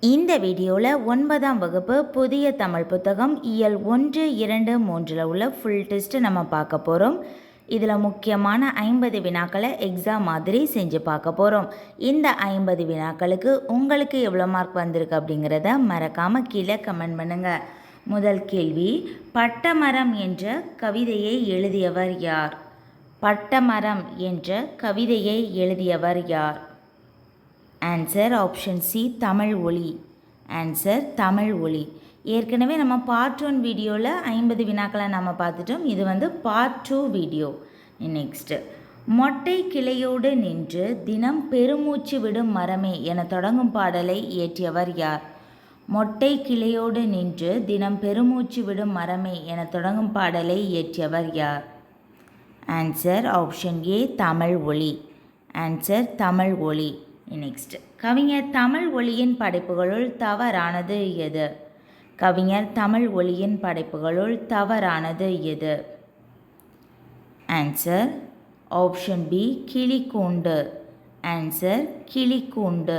இந்த வீடியோவில் 9ஆம் வகுப்பு புதிய தமிழ் புத்தகம் இயல் 1, 2, 3 உள்ள ஃபுல் டெஸ்ட் நம்ம பார்க்க போகிறோம். இதில் முக்கியமான 50 வினாக்களை எக்ஸாம் மாதிரி செஞ்சு பார்க்க போகிறோம். இந்த 50 வினாக்களுக்கு உங்களுக்கு எவ்வளோ மார்க் வந்திருக்கு அப்படிங்கிறத மறக்காமல் கீழே கமெண்ட் பண்ணுங்கள். முதல் கேள்வி, பட்டமரம் என்ற கவிதையை எழுதியவர் யார்? பட்டமரம் என்ற கவிதையை எழுதியவர் யார்? ஆன்சர் ஆப்ஷன் சி, தமிழ் ஒலி. ஆன்சர் தமிழ் ஒலி. ஏற்கனவே நம்ம பார்ட் 1 வீடியோவில் 50 வினாக்களை நம்ம பார்த்துட்டோம். இது பார்ட் 2 வீடியோ. நெக்ஸ்ட்டு, மொட்டை கிளையோடு நின்று தினம் பெருமூச்சு விடும் மரமே என தொடங்கும் பாடலை இயற்றியவர் யார்? மொட்டை கிளையோடு நின்று தினம் பெருமூச்சு விடும் மரமே என தொடங்கும் பாடலை இயற்றியவர் யார்? ஆன்சர் ஆப்ஷன் ஏ, தமிழ் ஒலி. ஆன்சர் தமிழ் ஒலி. நெக்ஸ்ட், கவிஞர் தமிழ் ஒலியின் படைப்புகளுள் தவறானது எது? கவிஞர் தமிழ் ஒலியின் படைப்புகளுள் தவறானது எது? ஆன்சர் ஆப்ஷன் பி, கிளிக்கூண்டு. ஆன்சர் கிளிக்கூண்டு.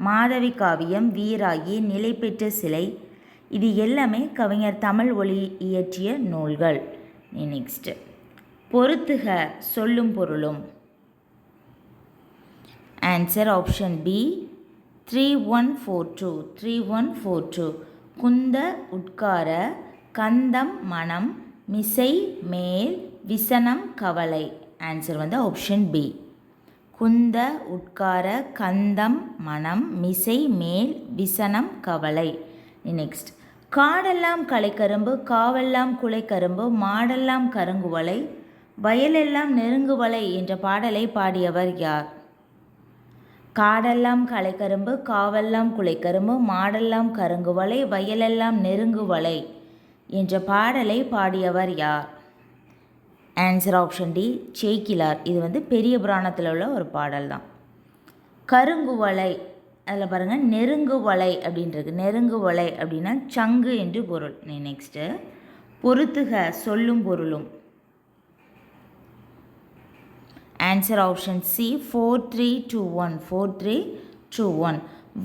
மாதவி காவியம், வீராயி, நிலை பெற்ற சிலை, இது எல்லாமே கவிஞர் தமிழ் ஒலி இயற்றிய நூல்கள். நெக்ஸ்ட், பொறுத்துக சொல்லும் பொருளும். Answer option B, 3142. 3142. குந்த உட்கார, கந்தம் மனம், மிசை மேல், விசனம் கவலை. Answer option B. குந்த உட்கார, கந்தம் மனம், மிசை மேல், விசனம் கவலை. நெக்ஸ்ட், காடெல்லாம் களைக்கரும்பு, காவெல்லாம் குலைக்கரும்பு, மாடெல்லாம் கருங்குவலை, வயலெல்லாம் நெருங்குவலை என்ற பாடலை பாடியவர் யார்? காடெல்லாம் களைக்கரும்பு, காவெல்லாம் குலைக்கரும்பு, மாடெல்லாம் கருங்குவலை, வயலெல்லாம் நெருங்குவலை என்ற பாடலை பாடியவர் யார்? ஆன்சர் ஆப்ஷன் டி, சேக்கிலார். இது பெரிய புராணத்தில் உள்ள ஒரு பாடல் தான். கருங்குவலை, அதில் பாருங்கள், நெருங்குவலை அப்படின்றது. நெருங்குவலை அப்படின்னா சங்கு என்று பொருள். நெக்ஸ்ட்டு, பொறுத்துக சொல்லும் பொருளும். Answer option C, 4321. 4321.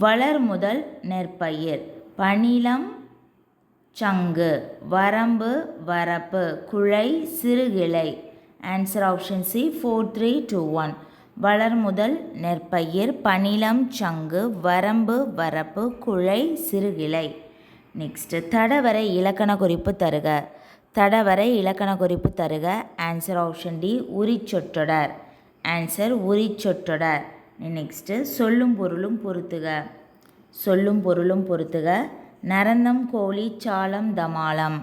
வளர் முதல் நெற்பயிர், பணிலம் சங்கு, வரம்பு வரப்பு, குழை சிறுகிளை. Answer option C, 4321. வளர் முதல் நெற்பயிர், பணிலம் சங்கு, வரம்பு வரப்பு, குழை சிறுகிளை. நெக்ஸ்ட்டு, தடவரை இலக்கண குறிப்பு தருக. தடவரை இலக்கண குறிப்பு தருக. ஆன்சர் ஆப்ஷன் டி, உரிச்சொற்றொடர். ஆன்சர் உரிச்சொற்றொடர். நெக்ஸ்ட்டு, சொல்லும் பொருளும் பொறுத்துக. சொல்லும் பொருளும் பொறுத்துக. நரந்தம் கோழி சாலம் தமாலம்.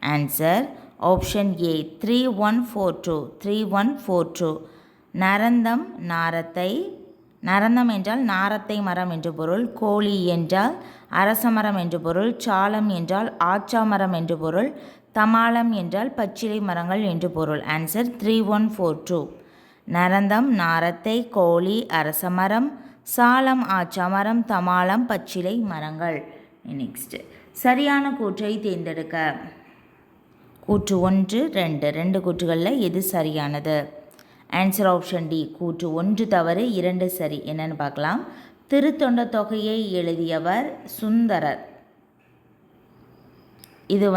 ஆன்சர் ஆப்ஷன் ஏ, 3142. 3142. நரந்தம் நாரத்தை. நரந்தம் என்றால் நாரத்தை மரம் என்று பொருள். கோழி என்றால் அரசமரம் என்று பொருள். சாலம் என்றால் ஆச்சா மரம் என்று பொருள். தமாலம் என்றால் பச்சிலை மரங்கள் என்று பொருள். ஆன்சர் 3142. நரந்தம் நாரத்தை, கோழி அரசமரம், சாலம் ஆச்சாமரம், தமாலம் பச்சிலை மரங்கள். நெக்ஸ்ட், சரியான கூற்றை தேர்ந்தெடுக்க. கூற்று 1, 2. 2 கூற்றுகளில் எது சரியானது? ஆன்சர் ஆப்ஷன் டி, கூற்று 1 தவறு, 2 சரி. என்னன்னு பார்க்கலாம். திருத்தொண்ட தொகையை எழுதியவர் சுந்தரர். இது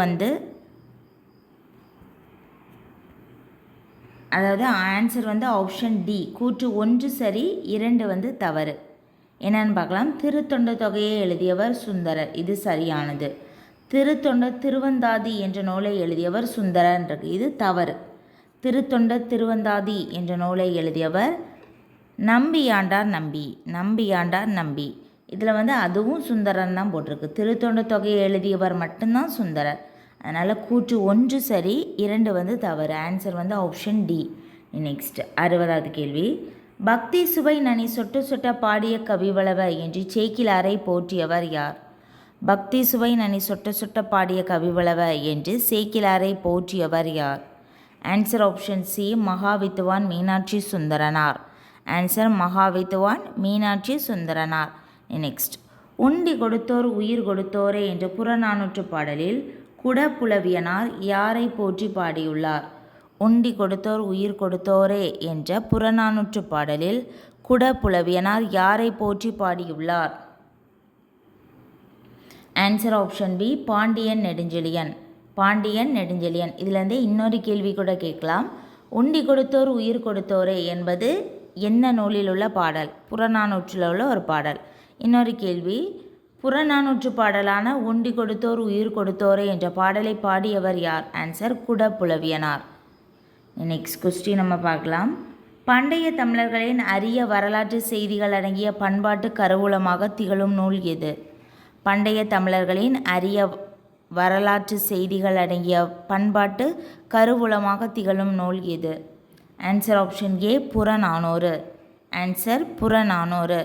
அதாவது ஆன்சர் ஆப்ஷன் டி, கூற்று 1 சரி, 2 தவறு. என்னன்னு பார்க்கலாம். திருத்தொண்ட தொகையை எழுதியவர் சுந்தரர், இது சரியானது. திருத்தொண்ட திருவந்தாதி என்ற நூலை எழுதியவர் சுந்தரன்றது, இது தவறு. திருத்தொண்ட திருவந்தாதி என்ற நூலை எழுதியவர் நம்பியாண்டார் நம்பி. நம்பியாண்டார் நம்பி. இதில் அதுவும் சுந்தரன் தான் போட்டிருக்கு. திருத்தொண்ட தொகையை எழுதியவர் மட்டும்தான் சுந்தரர். அதனால் கூற்று 1 சரி, 2 தவறு. Answer option D. நெக்ஸ்ட், 60வது கேள்வி. பக்தி சுவை நனி சொட்ட சொட்ட பாடிய கவிவளவ என்று சேக்கிலாரை போற்றியவர் யார்? பக்தி சுவை நனி சொட்ட சொட்ட பாடிய கவிவளவ என்று சேக்கிலாரை போற்றியவர் யார்? Answer option C, மகாவித்துவான் Meenakshi Sundaranar. Answer மகாவித்துவான் Meenakshi Sundaranar. Next, உண்டி கொடுத்தோர் உயிர் கொடுத்தோரே என்ற புறநானூற்று பாடலில் குடப்புலவியனார் யாரை போற்றி பாடியுள்ளார்? உண்டி கொடுத்தோர் உயிர் கொடுத்தோரே என்ற புறநானூற்று பாடலில் குடப்புலவியனார் யாரை போற்றி பாடியுள்ளார்? Answer option B Pandiyan Nedunchezhiyan. Pandiyan Nedunchezhiyan. இதுலேருந்தே இன்னொரு கேள்வி கூட கேட்கலாம். உண்டி கொடுத்தோர் உயிர் கொடுத்தோரே என்பது என்ன நூலில் உள்ள பாடல்? புறநானூற்றில் உள்ள ஒரு பாடல். இன்னொரு கேள்வி, புறநானூற்று பாடலான உண்டி கொடுத்தோர் உயிர் கொடுத்தோரே என்ற பாடலை பாடியவர் யார்? ஆன்சர் குடப்புலவியனார். நெக்ஸ்ட் கொஸ்டின் நம்ம பார்க்கலாம். பண்டைய தமிழர்களின் அரிய வரலாற்று செய்திகள் அடங்கிய பண்பாட்டு கருவூலமாக திகழும் நூல் எது? பண்டைய தமிழர்களின் அரிய வரலாற்று செய்திகள் அடங்கிய பண்பாட்டு கருவூலமாக திகழும் நூல் எது? ஆன்சர் ஆப்ஷன் ஏ புறநானூறு. ஆன்சர் புறநானூறு.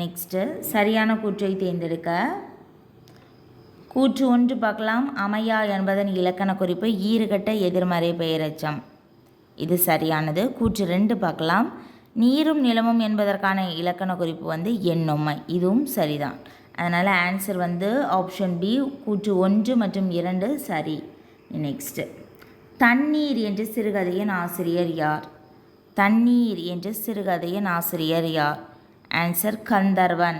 நெக்ஸ்ட்டு சரியான கூற்றை தேர்ந்தெடுக்க. கூற்று 1 பார்க்கலாம். அமையா என்பதன் இலக்கண குறிப்பு ஈறுகட்ட எதிர்மறை பெயரெச்சம். இது சரியானது. கூற்று 2 பார்க்கலாம். நீரும் நிலமும் என்பதற்கான இலக்கண குறிப்பு எண்ணுமை. இதுவும் சரிதான். அதனால் ஆன்சர் ஆப்ஷன் பி கூற்று 1 மற்றும் 2 சரி. நெக்ஸ்ட்டு, தண்ணீர் என்ற சிறுகதையின் ஆசிரியர் யார்? தண்ணீர் என்ற சிறுகதையின் ஆசிரியர் யார்? ஆன்சர் கந்தர்வன்.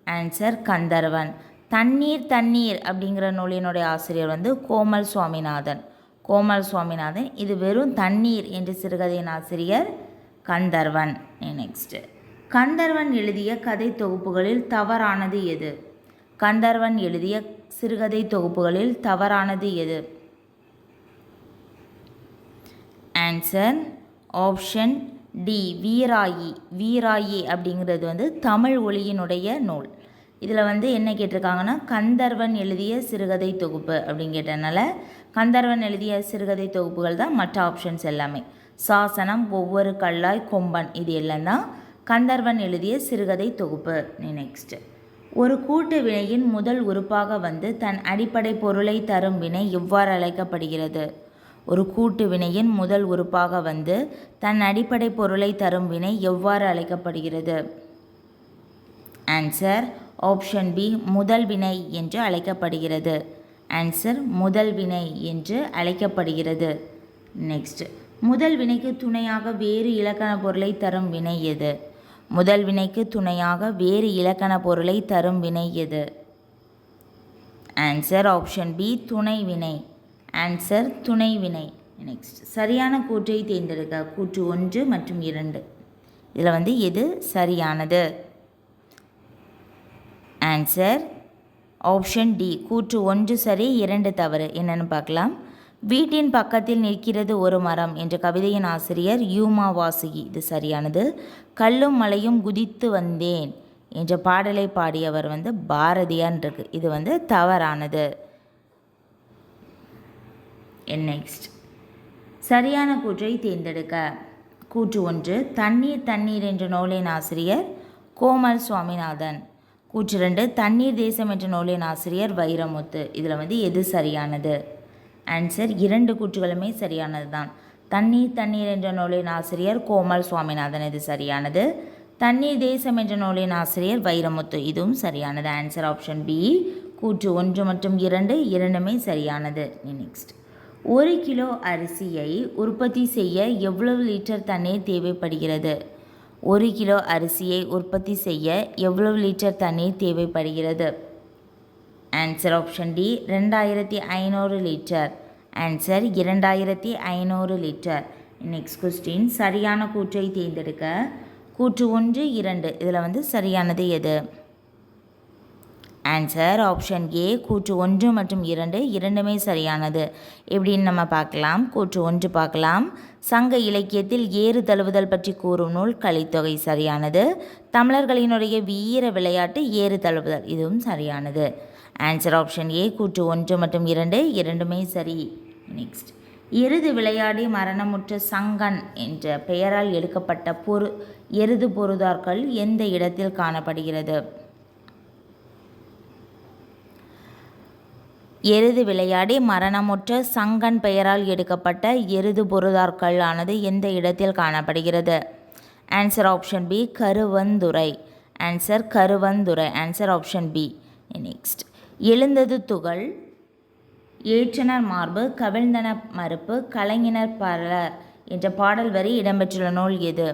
ஆன்சர் கந்தர்வன். தண்ணீர் தண்ணீர் அப்படிங்கிற நூலினுடைய ஆசிரியர் கோமல் சுவாமிநாதன். கோமல் சுவாமிநாதன். இது வெறும் தண்ணீர் என்ற சிறுகதையின் ஆசிரியர் கந்தர்வன். நெக்ஸ்ட்டு, கந்தர்வன் எழுதிய கதை தொகுப்புகளில் தவறானது எது? கந்தர்வன் எழுதிய சிறுகதை தொகுப்புகளில் தவறானது எது? Answer option D Veerayi. Veerayi அப்படிங்கிறது தமிழ் ஒலியினுடைய நூல். இதில் என்ன கேட்டிருக்காங்கன்னா கந்தர்வன் எழுதிய சிறுகதை தொகுப்பு அப்படின்னு கேட்டதுனால கந்தர்வன் எழுதிய சிறுகதை தொகுப்புகள் தான் மற்ற ஆப்ஷன்ஸ் எல்லாமே. சாசனம், ஒவ்வொரு கல்லாய், கொம்பன், இது எல்லாம் தான் கந்தர்வன் எழுதிய சிறுகதை தொகுப்பு. நெக்ஸ்ட்டு, ஒரு கூட்டு வினையின் முதல் உறுப்பாக தன் அடிப்படை பொருளை தரும் வினை எவ்வாறு அழைக்கப்படுகிறது? ஒரு கூட்டு வினையின் முதல் உறுப்பாக தன் அடிப்படை பொருளை தரும் வினை எவ்வாறு அழைக்கப்படுகிறது? ஆன்சர் ஆப்ஷன் பி முதல் வினை என்று அழைக்கப்படுகிறது. ஆன்சர் முதல் வினை என்று அழைக்கப்படுகிறது. நெக்ஸ்ட், முதல் வினைக்கு துணையாக வேறு இலக்கண பொருளை தரும் வினை எது? முதல் வினைக்கு துணையாக வேறு இலக்கண பொருளை தரும் வினை எது? ஆன்சர் ஆப்ஷன் பி துணை வினை. ஆன்சர் துணை வினை. நெக்ஸ்ட், சரியான கூற்றை தேர்ந்தெடுக்க. கூற்று 1 மற்றும் 2 இதில் எது சரியானது? ஆன்சர் ஆப்ஷன் டி கூற்று 1 சரி 2 தவறு. என்னென்னு பார்க்கலாம். வீட்டின் பக்கத்தில் நிற்கிறது ஒரு மரம் என்ற கவிதையின் ஆசிரியர் யூமா வாசுகி. இது சரியானது. கல்லும் மலையும் குதித்து வந்தேன் என்ற பாடலை பாடியவர் பாரதியார் இருக்கு. இது தவறானது. நெக்ஸ்ட், சரியான கூற்றை தேர்ந்தெடுக்க. கூற்று 1 தண்ணீர் தண்ணீர் என்ற நூலின் ஆசிரியர் கோமல் சுவாமிநாதன். கூற்று 2 தண்ணீர் தேசம் என்ற நூலின் ஆசிரியர் வைரமுத்து. இதில் எது சரியானது? ஆன்சர் 2 கூற்றுகளுமே சரியானது தான். தண்ணீர் தண்ணீர் என்ற நூலின் ஆசிரியர் கோமல் சுவாமிநாதன். இது சரியானது. தண்ணீர் தேசம் என்ற நூலின் ஆசிரியர் வைரமுத்து. இதுவும் சரியானது. ஆன்சர் ஆப்ஷன் பி கூற்று 1 மற்றும் 2 இரண்டுமே சரியானது. நெக்ஸ்ட், 1 கிலோ அரிசியை உற்பத்தி செய்ய எவ்வளவு லிட்டர் தண்ணீர் தேவைப்படுகிறது? 1 கிலோ அரிசியை உற்பத்தி செய்ய எவ்வளவு லிட்டர் தண்ணீர் தேவைப்படுகிறது? Answer option D 2500 litre. Answer 2500 litre. Next question, சரியான கூற்றை தேர்ந்தெடுக்க. கூற்று 1 2 இதில் சரியானது எது? ஆன்சர் ஆப்ஷன் ஏ கூற்று 1 மற்றும் 2 இரண்டுமே சரியானது. எப்படின்னு நம்ம பார்க்கலாம். கூற்று 1 பார்க்கலாம். சங்க இலக்கியத்தில் ஏறு தழுவுதல் பற்றி கூறும் நூல் கலித்தொகை. சரியானது. தமிழர்களினுடைய வீர விளையாட்டு ஏறு தழுவுதல். இதுவும் சரியானது. ஆன்சர் ஆப்ஷன் ஏ கூற்று 1 மற்றும் 2 இரண்டுமே சரி. நெக்ஸ்ட், எருது விளையாடி மரணமுற்ற சங்கன் என்ற பெயரால் எடுக்கப்பட்ட எருது பொருதார்கள் எந்த இடத்தில் காணப்படுகிறது? எருது விளையாடி மரணமுற்ற சங்கன் பெயரால் எடுக்கப்பட்ட எருது பொருதார்கள் ஆனது எந்த இடத்தில் காணப்படுகிறது? Answer option B Karuvanthurai. Answer Karuvanthurai. Answer option B. Next, எழுந்தது துகள், ஏற்றனர் மார்பு, கவிழ்ந்தன மறுப்பு, கலைஞனர் பலர் என்ற பாடல் வரி இடம்பெற்றுள்ள நூல் எது?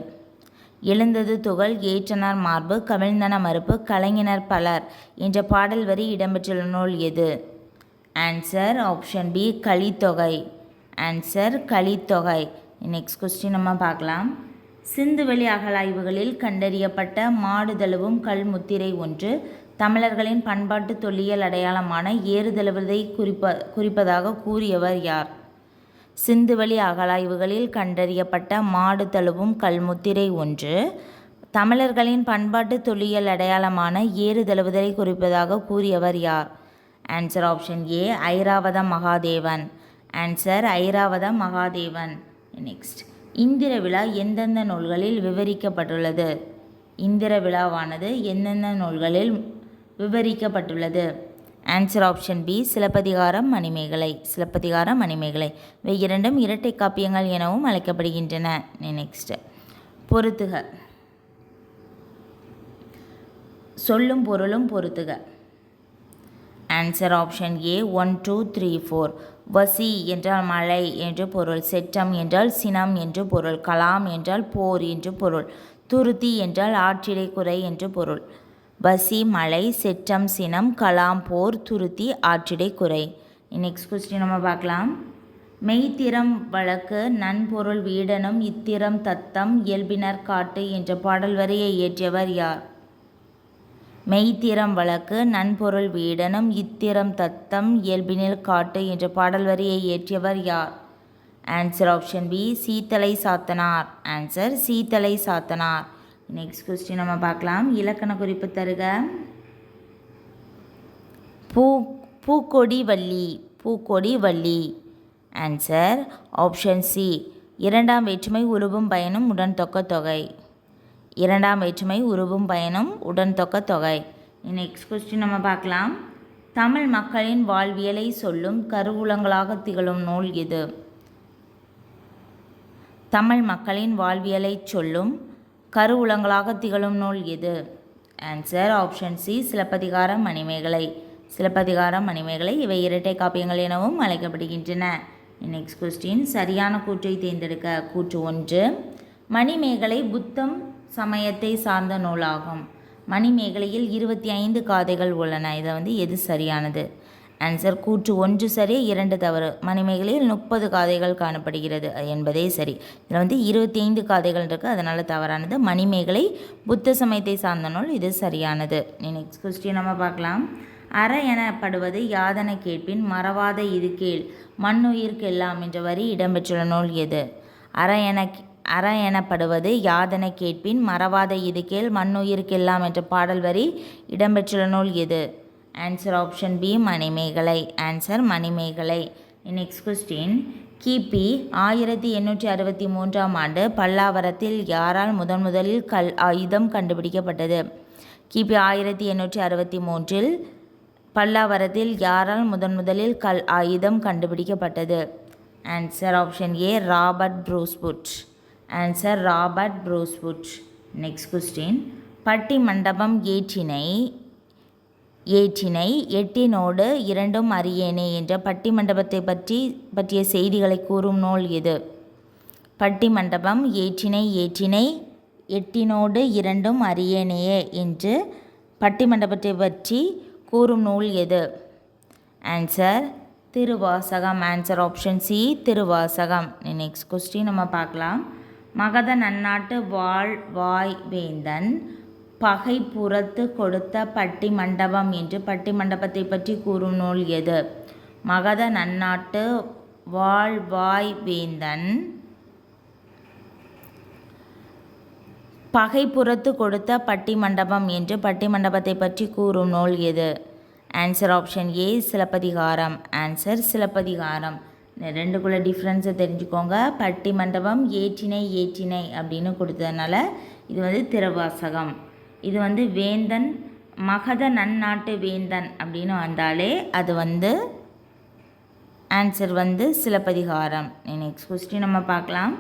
எழுந்தது துகள், ஏற்றனர் மார்பு, கவிழ்ந்தன மறுப்பு, கலைஞனர் பலர் என்ற பாடல் வரி இடம்பெற்றுள்ள நூல் எது? Answer option B Kalithogai. Answer Kalithogai. Next question நம்ம பார்க்கலாம். சிந்துவெளி அகழாய்வுகளில் கண்டறியப்பட்ட மாடு தழுவும் கல் முத்திரை ஒன்று தமிழர்களின் பண்பாட்டு தொல்லியல் அடையாளமான ஏறுதழுவதை குறிப்பதாக கூறியவர் யார்? சிந்துவெளி அகழாய்வுகளில் கண்டறியப்பட்ட மாடு தழுவும் கல்முத்திரை ஒன்று தமிழர்களின் பண்பாட்டு தொல்லியல் அடையாளமான ஏறுதழுவுதலை குறிப்பதாக கூறியவர் யார்? Answer option A Iravatham Mahadevan. Answer Iravatham Mahadevan. Next, Indra Vizha எந்தெந்த நூல்களில் விவரிக்கப்பட்டுள்ளது? இந்திர விழாவானது எந்தெந்த நூல்களில் விவரிக்கப்பட்டுள்ளது? Answer option B Silappathikaram, Manimekalai. Silappathikaram, Manimekalai இவை இரண்டும் இரட்டை காப்பியங்கள் எனவும் அழைக்கப்படுகின்றன. நெக்ஸ்ட், பொறுத்துக. சொல்லும் பொருளும் பொறுத்துக. ஆன்சர் ஆப்ஷன் ஏ 1 2 3 4. வசி என்றால் மழை என்று பொருள், செற்றம் என்றால் சினம் என்று பொருள், கலாம் என்றால் போர் என்று பொருள், துருத்தி என்றால் ஆற்றிடை குறை என்று பொருள். வசி மழை, செற்றம் சினம், கலாம் போர், துருத்தி ஆற்றிடை குறை. நெக்ஸ்ட் கொஸ்டின் நம்ம பார்க்கலாம். மெய்த்திறம் வழக்கு நன்பொருள் வீடனும் இத்திரம் தத்தம் இயல்பினர் காட்டு என்ற பாடல் வரியை இயற்றியவர் யார்? மெய்த்திறம் வழக்கு நன்பொருள் வீடனும் இத்திரம் தத்தம் இயல்பினர் காட்டு என்ற பாடல் வரியை இயற்றியவர் யார்? Answer option B Seethalai Sathanar. Answer Seethalai Sathanar. Next question நம்ம பார்க்கலாம். இலக்கண குறிப்பு தருக. பூக்கொடி வள்ளி. பூக்கொடி வள்ளி. ஆன்சர் ஆப்ஷன் சி இரண்டாம் வேற்றுமை உருவும் பயனும் உடன் தொக்க தொகை. இரண்டாம் வேற்றுமை உருவும் பயனும் உடன் தொக்க தொகை. நெக்ஸ்ட் கொஸ்டின் நம்ம பார்க்கலாம். தமிழ் மக்களின் வாழ்வியலை சொல்லும் கருவூலங்களாக திகழும் நூல் எது? தமிழ் மக்களின் வாழ்வியலை சொல்லும் கருவூலங்களாக திகழும் நூல் எது? Answer option C Silappathikaram, Manimekalai. Silappathikaram, Manimekalai இவை இரட்டை காப்பியங்கள் எனவும் அழைக்கப்படுகின்றன. நெக்ஸ்ட் கொஸ்டின், சரியான கூற்றை தேர்ந்தெடுக்க. கூற்று 1, மணிமேகலை புத்தம் சமயத்தை சார்ந்த நூலாகும். மணிமேகலையில் 25 காதைகள் உள்ளன. இதை எது சரியானது? ஆன்சர் கூற்று 1 சரி, 2 தவறு. மணிமேகலையில் 30 காதைகள் காணப்படுகிறது என்பதே சரி. இதில் 25 காதைகள் இருக்குது, அதனால் தவறானது. மணிமேகலை புத்த சமயத்தை சார்ந்த நூல், இது சரியானது. நெக்ஸ்ட் கொஸ்டின் நம்ம பார்க்கலாம். அற எனப்படுவது யாதன கேட்பின் மறவாத இது கேள் மண்ணுயிர்க்கெல்லாம் என்ற வரி இடம்பெற்றுள்ள நூல் எது? அற எனப்படுவது யாதன கேட்பின் மறவாத இது கேள் மண்ணுயிர்க்கெல்லாம் என்ற பாடல் வரி இடம்பெற்றுள்ள நூல் எது? Answer option B Manimekalai. Answer Manimekalai. Next question, கிபி 1863ஆம் ஆண்டு பல்லாவரத்தில் யாரால் முதலில் கல் ஆயுதம் கண்டுபிடிக்கப்பட்டது? கிபி 1863இல் பல்லாவரத்தில் யாரால் முதலில் கல் ஆயுதம் கண்டுபிடிக்கப்பட்டது? Answer option A Robert Bruce Foote. Answer Robert Bruce Foote. Next question, பட்டி மண்டபம் ஏற்றினை எட்டினோடு இரண்டும் அறியேனே என்ற பட்டி மண்டபத்தை பற்றிய செய்திகளை கூறும் நூல் எது? பட்டி மண்டபம் ஏற்றினை எட்டினோடு இரண்டும் அறியேனையே என்று பட்டி மண்டபத்தை பற்றி கூறும் நூல் எது? Answer Thiruvasagam. Answer option C Thiruvasagam. Next question நம்ம பார்க்கலாம். மகத நன்னாட்டு வாய் வேந்தன் பகை புறத்து கொடுத்த பட்டி மண்டபம் என்று பட்டி மண்டபத்தை பற்றி கூறும் நூல் எது? மகத நன்னாட்டு வாய் வேந்தன் பகை புறத்து கொடுத்த பட்டி மண்டபம் என்று பட்டி மண்டபத்தை பற்றி கூறும் நூல் எது? Answer option A Silappathikaram. Answer Silappathikaram. இந்த ரெண்டுக்குள்ள டிஃப்ரென்ஸை தெரிஞ்சுக்கோங்க. பட்டி மண்டபம் ஏற்றினை அப்படின்னு கொடுத்ததுனால இது திருவாசகம். இது வேந்தன் மகத நன்னாட்டு வேந்தன் அப்படின்னு வந்தாலே அது ஆன்சர் சிலப்பதிகாரம். நெக்ஸ்ட் கொஸ்டின் நம்ம பார்க்கலாம்.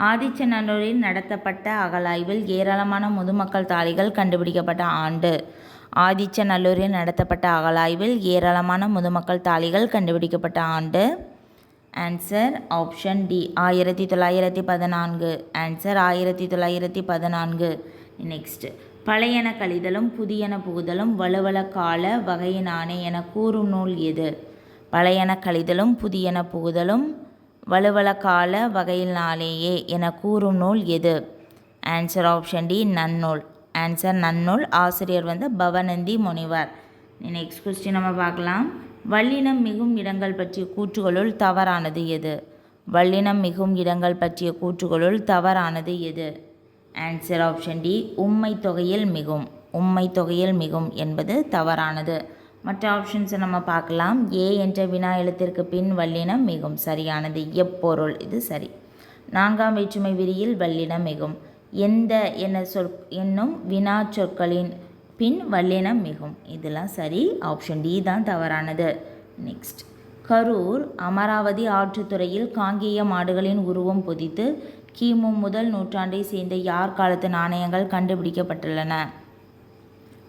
ஆதிச்சநல்லூரில் நடத்தப்பட்ட அகழாய்வில் ஏராளமான முதுமக்கள் தாழிகள் கண்டுபிடிக்கப்பட்ட ஆண்டு. ஆதிச்சநல்லூரில் நடத்தப்பட்ட அகழாய்வில் ஏராளமான முதுமக்கள் தாழிகள் கண்டுபிடிக்கப்பட்ட ஆண்டு. Answer option D 1914. Answer 1914. Next, பழையன கழிதலும் புதியன புகுதலும் வலுவல கால வகையினானே என கூறும் நூல் எது? பழையன கழிதலும் புதியன புகுதலும் வலுவல கால வகையினாலேயே என கூறும் நூல் எது? ஆன்சர் ஆப்ஷன் டி நன்னூல். ஆன்சர் நன்னூல். ஆசிரியர் வந்து பவநந்தி முனிவர். நெக்ஸ்ட் கொஸ்டின் நம்ம பார்க்கலாம். வல்லினம் மிகும் இடங்கள் பற்றிய கூற்றுகளுள் தவறானது எது? வல்லினம் மிகும் இடங்கள் பற்றிய கூற்றுகளுள் தவறானது எது? ஆன்சர் ஆப்ஷன் டி உம்மை தொகையில் மிகும். உம்மை தொகையில் மிகும் என்பது தவறானது. மற்ற ஆப்ஷன்ஸை நம்ம பார்க்கலாம். ஏ என்ற வினா எழுத்திற்கு பின் வல்லினம் மிகும், சரியானது. எப்பொருள், இது சரி. 4ஆம் வேற்றுமை விரியில் வல்லினம் மிகும். எந்த என்னும் வினா சொற்களின் பின் வல்லினம் மிகும், இதெல்லாம் சரி. ஆப்ஷன் டி தான் தவறானது. நெக்ஸ்ட், கரூர் அமராவதி ஆற்றுத்துறையில் காங்கேய மாடுகளின் உருவம் பொதித்து கிமு முதல் நூற்றாண்டை சேர்ந்த யார் காலத்து நாணயங்கள் கண்டுபிடிக்கப்பட்டுள்ளன?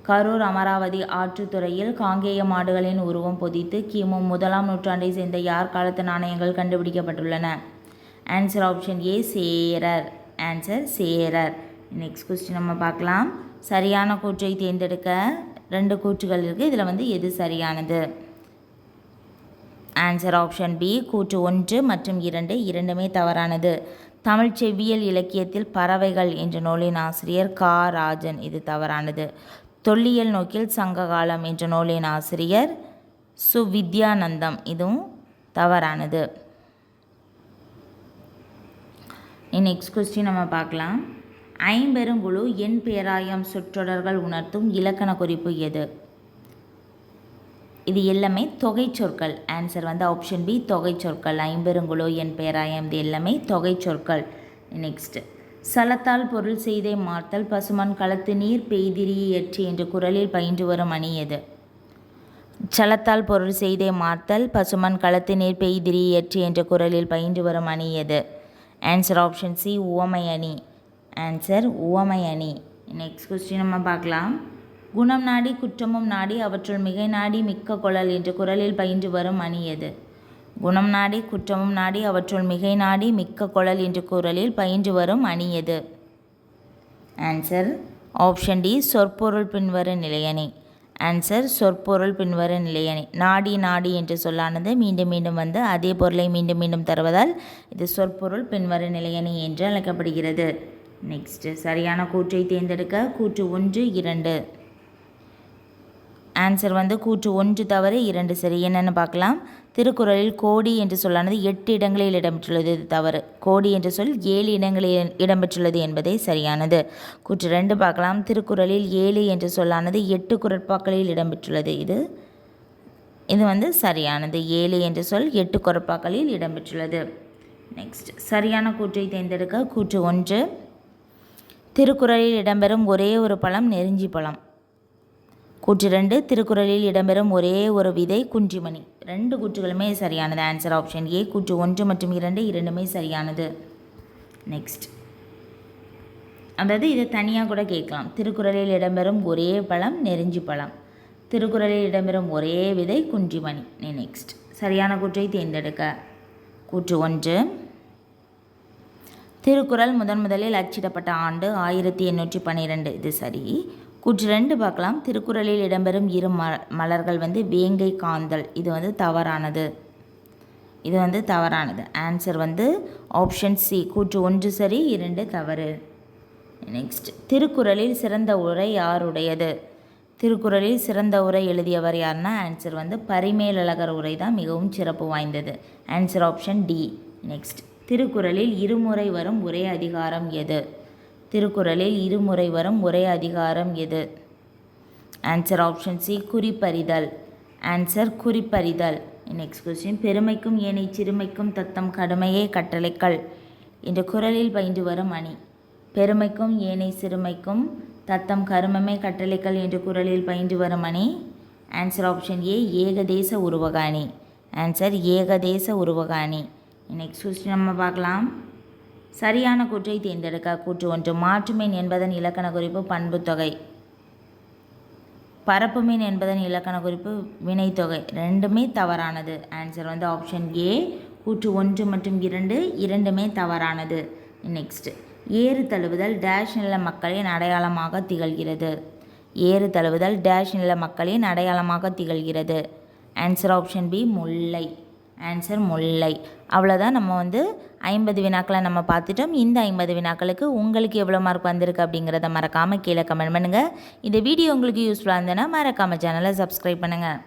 கரூர் அமராவதி ஆற்றுத்துறையில் காங்கேய மாடுகளின் உருவம் பொதித்து கிமு 1ஆம் நூற்றாண்டை சேர்ந்த யார் காலத்து நாணயங்கள் கண்டுபிடிக்கப்பட்டுள்ளன? ஆன்சர் ஆப்ஷன் ஏ சேரர். ஆன்சர் சேரர். நெக்ஸ்ட் கொஸ்டின் நம்ம பார்க்கலாம். சரியான கூற்றை தேர்ந்தெடுக்க 2 கூற்றுகள் இருக்குது. இதில் வந்து எது சரியானது? ஆன்சர் ஆப்ஷன் பி கூற்று 1 மற்றும் 2 இரண்டுமே தவறானது. தமிழ் செவ்வியல் இலக்கியத்தில் பறவைகள் என்ற நூலின் ஆசிரியர் கா ராஜன், இது தவறானது. தொல்லியல் நோக்கில் சங்ககாலம் என்ற நூலின் ஆசிரியர் சுவித்யானந்தம், இதுவும் தவறானது. நெக்ஸ்ட் கொஸ்டின் நம்ம பார்க்கலாம். ஐம்பெருங்குழு என் பேராயம் சொற்றொடர்கள் உணர்த்தும் இலக்கண குறிப்பு எது? இது எல்லாமே தொகை சொற்கள். ஆன்சர் வந்து ஆப்ஷன் பி தொகை சொற்கள். ஐம்பெருங்குழு என் பேராயம் இது எல்லாமே தொகை சொற்கள். நெக்ஸ்ட், சலத்தால் பொருள் செய்தே மார்த்தல் பசுமன் களத்து நீர் பெய்திரி ஏற்றி என்ற குரலில் பயின்று வரும் அணி எது? சலத்தால் பொருள் செய்தே மார்த்தல் பசுமன் களத்து நீர் பெய்திரி ஏற்றி என்ற குரலில் பயின்று வரும் அணி எது? ஆன்சர் ஆப்ஷன் சி உவமை அணி. ஆன்சர் உவமை அணி. நெக்ஸ்ட் கொஸ்டின் நம்ம பார்க்கலாம். குணம் நாடி குற்றமும் நாடி அவற்றுள் மிகை நாடி மிக்க கொளல் என்ற குரலில் பயின்று வரும் அணி எது? குணம் நாடி குற்றமும் நாடி அவற்றுள் மிகை நாடி மிக்க கொளல் என்ற குரலில் பயின்று வரும் அணி எது? ஆன்சர் ஆப்ஷன் டி சொற்பொருள் பின்வரும் நிலையணி. ஆன்சர் சொற்பொருள் பின்வரும் நிலையணி. நாடி நாடி என்ற சொல்லானது மீண்டும் மீண்டும் வந்து அதே பொருளை மீண்டும் மீண்டும் தருவதால் இது சொற்பொருள் பின்வரும் நிலையணி என்று அழைக்கப்படுகிறது. நெக்ஸ்ட், சரியான கூற்றை தேர்ந்தெடுக்க கூற்று 1 2. ஆன்சர் வந்து கூற்று 1 தவறு 2 சரி. என்னென்னு பார்க்கலாம். திருக்குறளில் கோடி என்று சொல்லானது 8 இடங்களில் இடம்பெற்றுள்ளது, இது தவறு. கோடி என்ற சொல் 7 இடங்களில் இடம்பெற்றுள்ளது என்பதே சரியானது. கூற்று 2 பார்க்கலாம். திருக்குறளில் 7 என்ற சொல்லானது 8 குறட்பாக்களில் இடம்பெற்றுள்ளது, இது வந்து சரியானது. 7 என்ற சொல் 8 குறட்பாக்களில் இடம்பெற்றுள்ளது. நெக்ஸ்ட், சரியான கூற்றை தேர்ந்தெடுக்க கூற்று 1. திருக்குறளில் இடம்பெறும் ஒரே ஒரு பழம் நெருஞ்சி பழம். கூற்று 2. திருக்குறளில் இடம்பெறும் ஒரே ஒரு விதை குன்றிமணி. 2 கூற்றுகளுமே சரியானது. ஆன்சர் ஆப்ஷன் ஏ கூற்று 1 மற்றும் 2 இரண்டுமே சரியானது. நெக்ஸ்ட், அதாவது இதை தனியாக கூட கேட்கலாம். திருக்குறளில் இடம்பெறும் ஒரே பழம் நெருஞ்சி பழம். திருக்குறளில் இடம்பெறும் ஒரே விதை குன்றிமணி. நெக்ஸ்ட், சரியான கூற்றை தேர்ந்தெடுக்க கூற்று 1. திருக்குறள் முதலில் அச்சிடப்பட்ட ஆண்டு 1812, இது சரி. கூற்று 2 பார்க்கலாம். திருக்குறளில் இடம்பெறும் 2 மலர்கள் வந்து வேங்கை காந்தல், இது வந்து தவறானது. இது வந்து தவறானது. ஆன்சர் வந்து ஆப்ஷன் சி கூற்று 1 சரி 2 தவறு. நெக்ஸ்ட், திருக்குறளில் சிறந்த உரை யாருடையது? திருக்குறளில் சிறந்த உரை எழுதியவர் யாருன்னா ஆன்சர் வந்து பரிமேலழகர் உரை தான் மிகவும் சிறப்பு வாய்ந்தது. Answer option D. நெக்ஸ்ட், திருக்குறளில் இருமுறை வரும் ஒரே அதிகாரம் எது? திருக்குறளில் இருமுறை வரும் ஒரே அதிகாரம் எது? ஆன்சர் ஆப்ஷன் சி குறிப்பறிதல். ஆன்சர் குறிப்பறிதல். நெக்ஸ்ட் கொஸ்டின், பெருமைக்கும் ஏனை சிறுமைக்கும் தத்தம் கடுமையே கட்டளைக்கள் என்ற குறளில் பயின்று வரும் அணி. பெருமைக்கும் ஏனை சிறுமைக்கும் தத்தம் கருமமே கட்டளைக்கள் என்ற குறளில் பயின்று வரும் அணி. ஆன்சர் ஆப்ஷன் ஏ ஏகதேச உருவக அணி. ஆன்சர் ஏகதேச உருவக அணி. நெக்ஸ்ட் கொஸ்டின் நம்ம பார்க்கலாம். சரியான கூற்றை தேர்ந்தெடுக்க கூற்று 1. மாற்றுமீன் என்பதன் இலக்கண குறிப்பு பண்புத்தொகை. பரப்புமீன் என்பதன் இலக்கண குறிப்பு வினைத்தொகை. ரெண்டுமே தவறானது. ஆன்சர் வந்து ஆப்ஷன் ஏ கூற்று 1 மற்றும் 2 இரண்டுமே தவறானது. நெக்ஸ்ட், ஏறு தழுவுதல் டேஷ் நில மக்களின் அடையாளமாக திகழ்கிறது. ஏறு தழுவுதல் டேஷ் நில மக்களின் அடையாளமாக திகழ்கிறது. ஆன்சர் ஆப்ஷன் பி முல்லை. ஆன்சர் முல்லை. அவ்வளோதான். நம்ம 50 வினாக்களை நம்ம பார்த்துட்டோம். இந்த 50 வினாக்களுக்கு உங்களுக்கு எவ்வளோ மார்க் வந்திருக்கு அப்படிங்கிறத மறக்காமல் கீழே கமெண்ட் பண்ணுங்கள். இந்த வீடியோ உங்களுக்கு யூஸ்ஃபுல்லாக இருந்ததுன்னா மறக்காமல் சேனலை சப்ஸ்கிரைப் பண்ணுங்கள்.